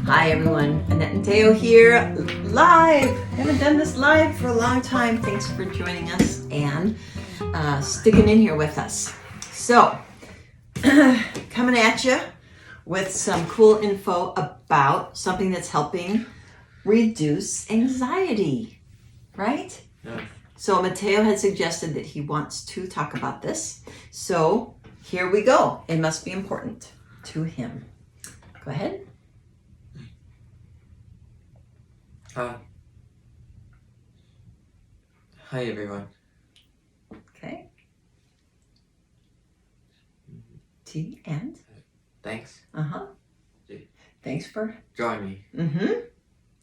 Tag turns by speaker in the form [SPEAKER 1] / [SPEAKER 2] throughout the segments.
[SPEAKER 1] Hi everyone, Annette and Matteo here, live. Haven't done this live for a long time. Thanks for joining us and sticking in here with us. So, coming at you with some cool info about something that's helping reduce anxiety, right?
[SPEAKER 2] Yeah.
[SPEAKER 1] So Matteo had suggested that he wants to talk about this. So here we go. It must be important to him. Go ahead.
[SPEAKER 2] Hi everyone.
[SPEAKER 1] Okay. T and?
[SPEAKER 2] Thanks.
[SPEAKER 1] Uh-huh.
[SPEAKER 2] G.
[SPEAKER 1] Thanks for?
[SPEAKER 2] Join me.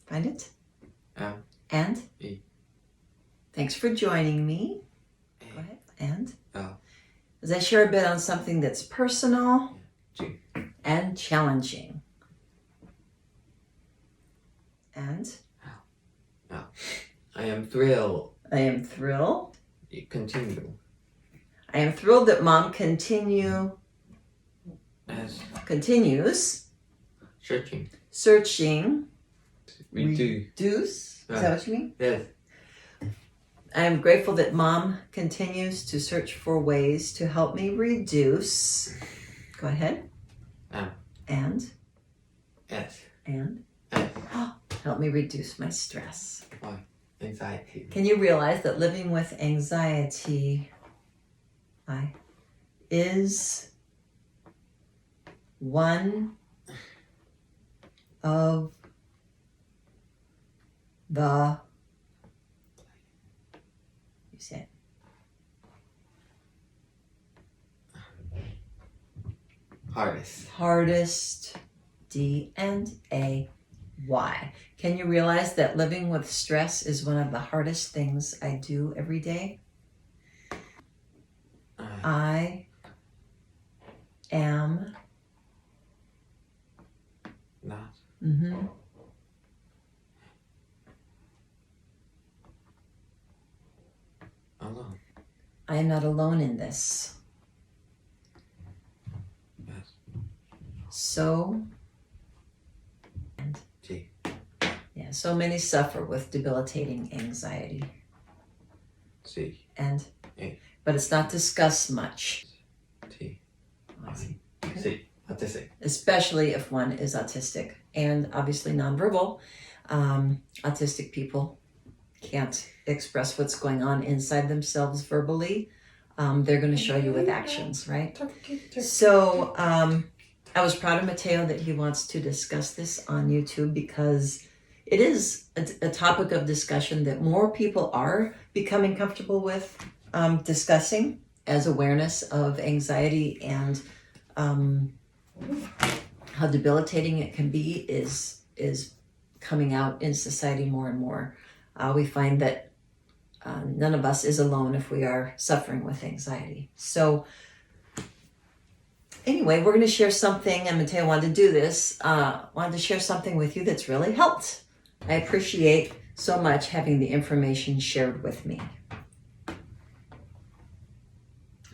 [SPEAKER 1] Find it?
[SPEAKER 2] M.
[SPEAKER 1] And?
[SPEAKER 2] E.
[SPEAKER 1] Thanks for joining me.
[SPEAKER 2] A.
[SPEAKER 1] Go ahead. And?
[SPEAKER 2] L.
[SPEAKER 1] As I share a bit on something that's personal
[SPEAKER 2] G.
[SPEAKER 1] and challenging. And?
[SPEAKER 2] L. I am thrilled.
[SPEAKER 1] I am thrilled.
[SPEAKER 2] Continue.
[SPEAKER 1] I am thrilled that Mom continues
[SPEAKER 2] Searching.
[SPEAKER 1] searching.
[SPEAKER 2] Reduce.
[SPEAKER 1] Is that what you mean?
[SPEAKER 2] Yes.
[SPEAKER 1] I am grateful that Mom continues to search for ways to help me reduce. Go ahead.
[SPEAKER 2] M.
[SPEAKER 1] And?
[SPEAKER 2] S.
[SPEAKER 1] And?
[SPEAKER 2] S.
[SPEAKER 1] Help me reduce my stress.
[SPEAKER 2] Y. Anxiety.
[SPEAKER 1] Can you realize that living with anxiety is one of the, you said, hardest, D and A, Y. Can you realize that living with stress is one of the hardest things I do every day? I am
[SPEAKER 2] Not. Alone.
[SPEAKER 1] I am not alone in this.
[SPEAKER 2] Yes.
[SPEAKER 1] So,
[SPEAKER 2] G.
[SPEAKER 1] yeah, so many suffer with debilitating anxiety.
[SPEAKER 2] C.
[SPEAKER 1] And,
[SPEAKER 2] A.
[SPEAKER 1] but it's not discussed much.
[SPEAKER 2] T.
[SPEAKER 1] I see.
[SPEAKER 2] C. Autistic.
[SPEAKER 1] Especially if one is autistic and obviously nonverbal. Autistic people can't express what's going on inside themselves verbally. They're going to show you with actions, right? So I was proud of Matteo that he wants to discuss this on YouTube because it is a topic of discussion that more people are becoming comfortable with discussing as awareness of anxiety and how debilitating it can be is coming out in society more and more. We find that none of us is alone if we are suffering with anxiety. So anyway, we're going to share something, and Matteo wanted to do this, wanted to share something with you that's really helped. I appreciate so much having the information shared with me.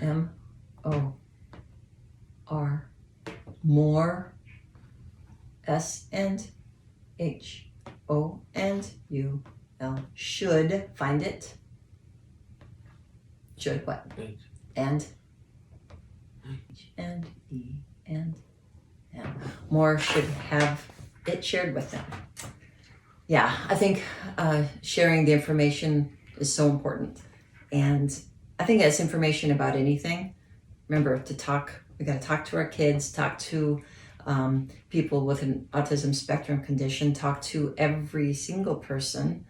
[SPEAKER 1] M-O-R, more, S and H-O and U-L, should, find it. Should what?
[SPEAKER 2] H.
[SPEAKER 1] And H and E and M. More should have it shared with them. Yeah, I think sharing the information is so important. And I think as information about anything, remember to talk, we got to talk to our kids, talk to people with an autism spectrum condition, talk to every single person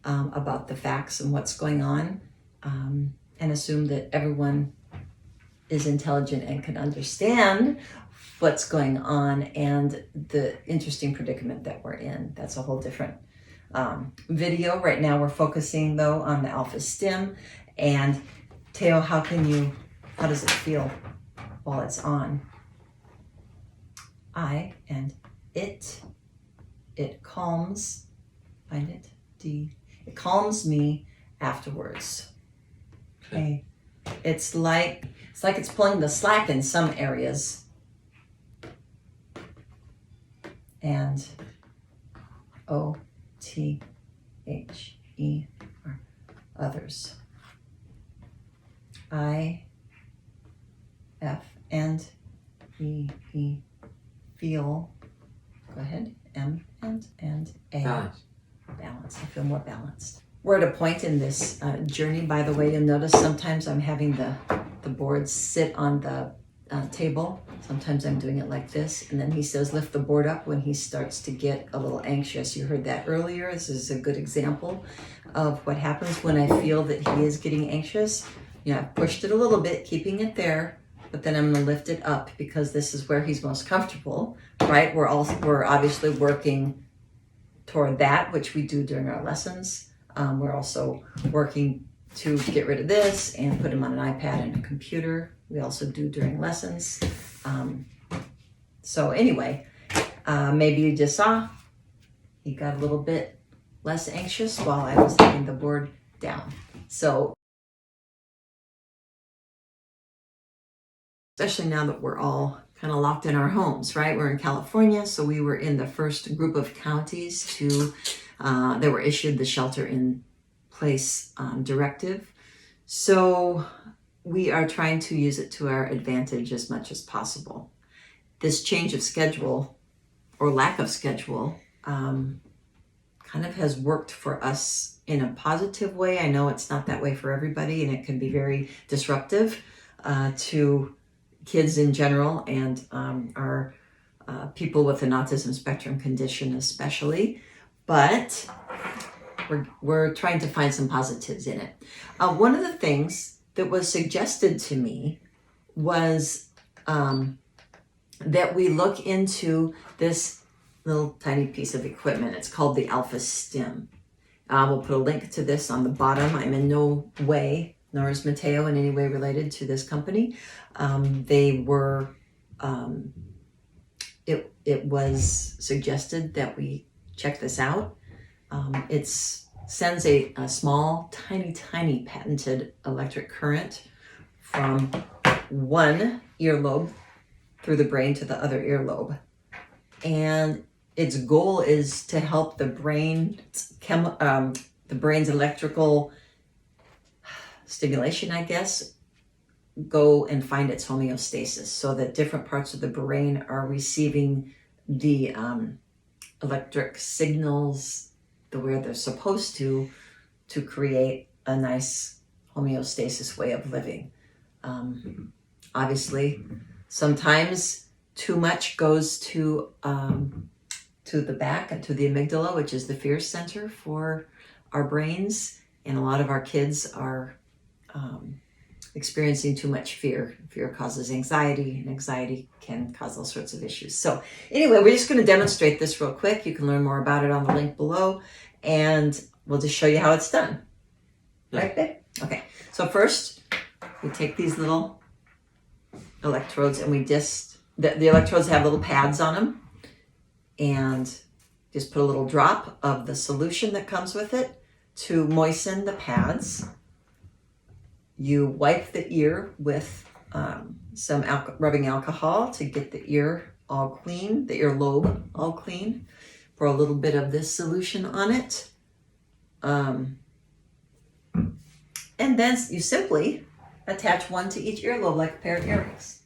[SPEAKER 1] about the facts and what's going on, and assume that everyone is intelligent and can understand what's going on and the interesting predicament that we're in. That's a whole different video. Right now we're focusing though on the Alpha-Stim. And Teo, how does it feel while it's on? I and it calms, find it, D, it calms me afterwards. Okay. It's like it's pulling the slack in some areas. And O-T-H-E-R, others. I, F, and E, feel, go ahead, M, and A.
[SPEAKER 2] Balance.
[SPEAKER 1] Balance. I feel more balanced. We're at a point in this journey, by the way. You'll notice sometimes I'm having the boards sit on the table. Sometimes I'm doing it like this. And then he says, lift the board up when he starts to get a little anxious. You heard that earlier. This is a good example of what happens when I feel that he is getting anxious. You know, I've pushed it a little bit, keeping it there, but then I'm going to lift it up because this is where he's most comfortable, right? We're obviously working toward that, which we do during our lessons. We're also working to get rid of this and put him on an iPad and a computer. We also do during lessons. So anyway, maybe you just saw he got a little bit less anxious while I was having the board down. So especially now that we're all kind of locked in our homes, right? We're in California, so we were in the first group of counties that were issued the shelter in place directive. So we are trying to use it to our advantage as much as possible. This change of schedule or lack of schedule kind of has worked for us in a positive way. I know it's not that way for everybody, and it can be very disruptive to kids in general and our people with an autism spectrum condition especially, but we're trying to find some positives in it. One of the things that was suggested to me was that we look into this little tiny piece of equipment. It's called the Alpha-Stim. We'll put a link to this on the bottom. I'm in no way, nor is Matteo in any way related to this company. It was suggested that we check this out. It sends a small, tiny patented electric current from one earlobe through the brain to the other earlobe. And its goal is to help the brain's electrical stimulation, I guess, go and find its homeostasis so that different parts of the brain are receiving the electric signals the way they're supposed to create a nice homeostasis way of living. Obviously, sometimes too much goes to the back and to the amygdala, which is the fear center for our brains, and a lot of our kids are experiencing too much fear. Fear causes anxiety, and anxiety can cause all sorts of issues. So anyway, we're just going to demonstrate this real quick. You can learn more about it on the link below, and we'll just show you how it's done. Right, babe? Okay, so first we take these little electrodes and we just, the electrodes have little pads on them, and just put a little drop of the solution that comes with it to moisten the pads. You wipe the ear with some rubbing alcohol to get the ear all clean, the earlobe all clean. Pour a little bit of this solution on it. And then you simply attach one to each earlobe like a pair of earrings.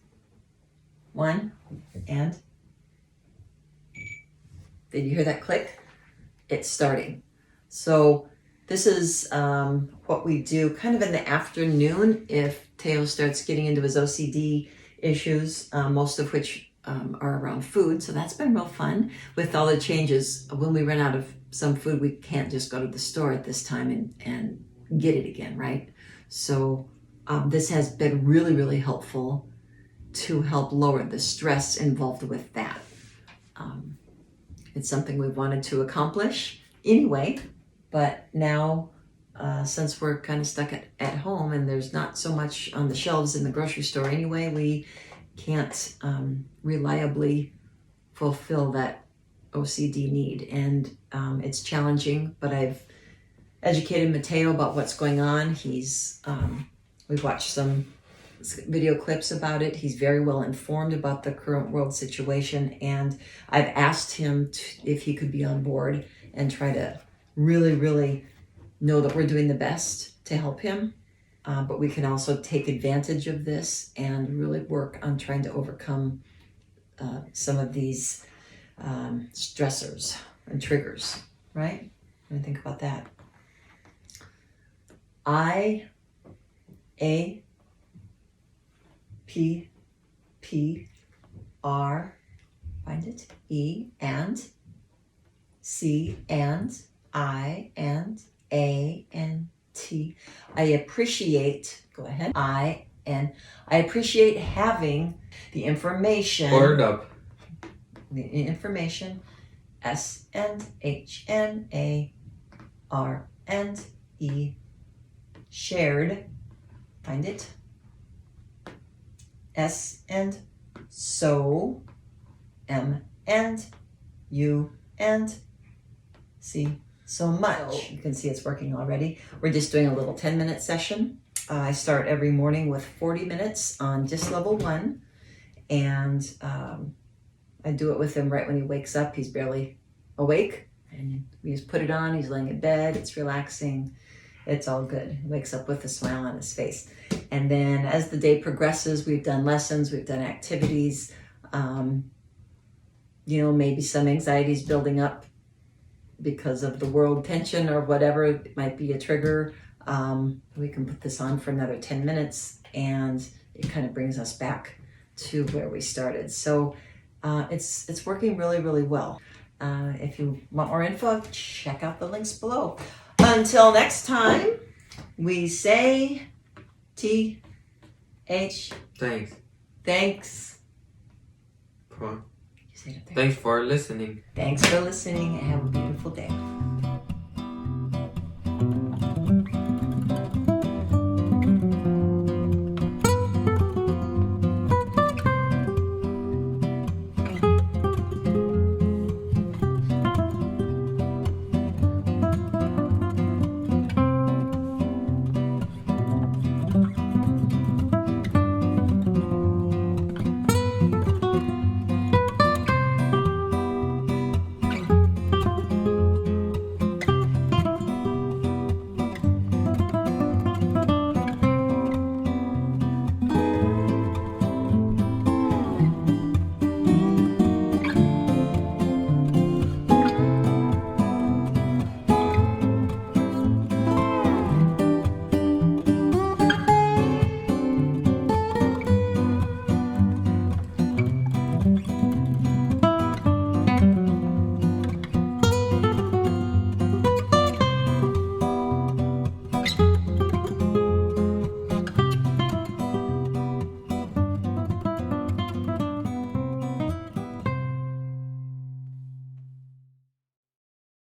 [SPEAKER 1] One, and did you hear that click? It's starting. So this is what we do kind of in the afternoon if Teo starts getting into his OCD issues, most of which are around food. So that's been real fun with all the changes. When we run out of some food, we can't just go to the store at this time and get it again, right? So this has been really, really helpful to help lower the stress involved with that. It's something we wanted to accomplish anyway, but now since we're kind of stuck at home and there's not so much on the shelves in the grocery store anyway, we can't reliably fulfill that OCD need. And it's challenging, but I've educated Matteo about what's going on. We've watched some video clips about it. He's very well informed about the current world situation, and I've asked him if he could be on board and try to really, really know that we're doing the best to help him. But we can also take advantage of this and really work on trying to overcome some of these stressors and triggers, right? I'm gonna think about that. I, A, P, P, R, find it, E, and, C, and, I, and, A, and, T. I appreciate, go ahead, I appreciate having the information.
[SPEAKER 2] Word up.
[SPEAKER 1] The information, S, and, H, and, A, R, and, E, shared, find it, S, and, so, M, and, U, and, C, so much. You can see it's working already. We're just doing a little 10-minute session. I start every morning with 40 minutes on just level 1. And I do it with him right when he wakes up. He's barely awake. And we just put it on. He's laying in bed. It's relaxing. It's all good. He wakes up with a smile on his face. And then as the day progresses, we've done lessons. We've done activities. Maybe some anxiety's building up because of the world tension or whatever. It might be a trigger. We can put this on for another 10 minutes and it kind of brings us back to where we started. So it's working really, really well. If you want more info, check out the links below. Until next time, we say T-H. Thanks.
[SPEAKER 2] For,
[SPEAKER 1] You say it up there.
[SPEAKER 2] thanks for listening.
[SPEAKER 1] Thanks for listening and have a beautiful day.